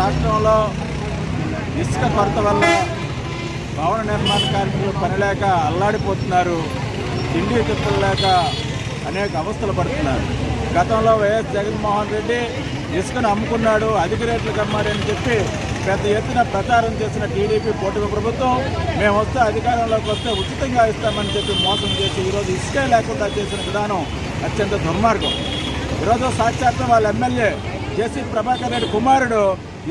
రాష్ట్రంలో ఇసుక కొరత వల్ల భవన నిర్మాణ కార్మికులు పనిలేక అల్లాడిపోతున్నారు. తిండి తిప్పలు లేక అనేక అవస్థలు పడుతున్నారు. గతంలో వైఎస్ జగన్మోహన్ రెడ్డి ఇసుకను అమ్ముకున్నాడు, అధిక రేట్లకు అమ్మాడని చెప్పి పెద్ద ఎత్తున ప్రచారం చేసిన టీడీపీ కూటమి ప్రభుత్వం మేము వస్తే అధికారంలోకి వస్తే ఉచితంగా ఇస్తామని చెప్పి మోసం చేసి ఈరోజు ఇసుకే లేకుండా చేసిన విధానం అత్యంత దుర్మార్గం. ఈరోజు సాక్షాత్తం వాళ్ళ ఎమ్మెల్యే జేసీ ప్రభాకర్ రెడ్డి కుమారుడు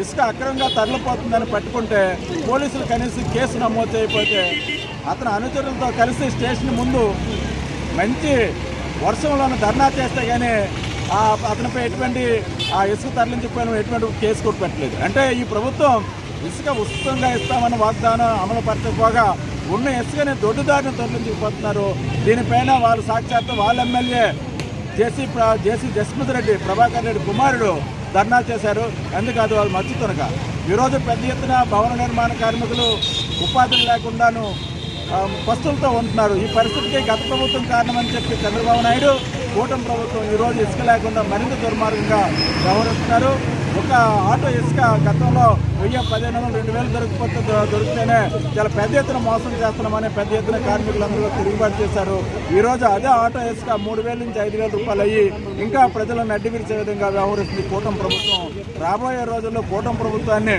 ఇసుక అక్రమంగా తరలిపోతుందని పట్టుకుంటే పోలీసులు కనీసం కేసు నమోదు చేయకపోతే అతని అనుచరులతో కలిసి స్టేషన్ ముందు మంచి వర్షంలోనే ధర్నా చేస్తే కానీ అతనిపై ఎటువంటి ఇసుక తరలించిపోయిన ఎటువంటి కేసు కూడా పెట్టలేదు. అంటే ఈ ప్రభుత్వం ఇసుక ఉచితంగా ఇస్తామన్న వాగ్దానం అమలు పరచకపోగా ఉన్న ఇసుకని దొడ్డుదారిని తరలించిపోతున్నారు. దీనిపైన వాళ్ళు సాక్షాత్తు వాళ్ళ ఎమ్మెల్యే జేసీ జస్మిత్ రెడ్డి ప్రభాకర్ రెడ్డి కుమారుడు ధర్నా చేశారు. ఎందుకు అది వాళ్ళు మచ్చుతునగా ఈరోజు పెద్ద ఎత్తున భవన నిర్మాణ కార్మికులు ఉపాధులు లేకుండాను పస్తులతో ఉంటున్నారు. ఈ పరిస్థితికి గత ప్రభుత్వం కారణమని చెప్పి చంద్రబాబు నాయుడు కూటమి ప్రభుత్వం ఈరోజు ఇసుక లేకుండా మరింత దుర్మార్గంగా వ్యవహరిస్తున్నారు. ఒక ఆటో ఇసుక గతంలో 1000-1500 దొరికితేనే చాలా పెద్ద ఎత్తున మోసం చేస్తున్నామని పెద్ద ఎత్తున కార్మికులందరూ తిరుగుబాటు చేశారు. ఈరోజు అదే ఆటో ఇసుక 3000 నుంచి 5000 రూపాయలు అయ్యి ఇంకా ప్రజలను అడ్డువిరిచే విధంగా వ్యవహరిస్తుంది కూటమి ప్రభుత్వం. రాబోయే రోజుల్లో కూటమి ప్రభుత్వాన్ని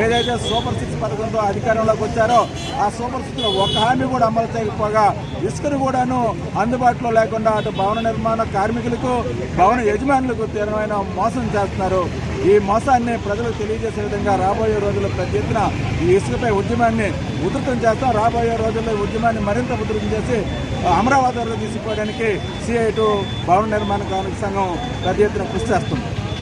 ఏదైతే సూపర్ 6 పథకంతో అధికారంలోకి వచ్చారో ఆ సూపర్ 6లో ఒక హామీ కూడా అమలు చేయకపోగా ఇసుకను కూడాను అందుబాటులో లేకుండా అటు భవన నిర్మాణ కార్మికులకు భవన యజమానులకు తీవ్రమైన మోసం చేస్తున్నారు. ఈ మోసాన్ని ప్రజలకు తెలియజేసే విధంగా రాబోయే రోజుల్లో పెద్ద ఎత్తున ఈ ఇసుకపై ఉద్యమాన్ని ఉధృతం చేస్తాం. రాబోయే రోజుల్లో ఈ ఉద్యమాన్ని మరింత ఉధృతం చేసి అమరావతిలో తీసుకుపోవడానికి CI2 భవన నిర్మాణ కార్మిక సంఘం పెద్ద ఎత్తున కృషి చేస్తుంది.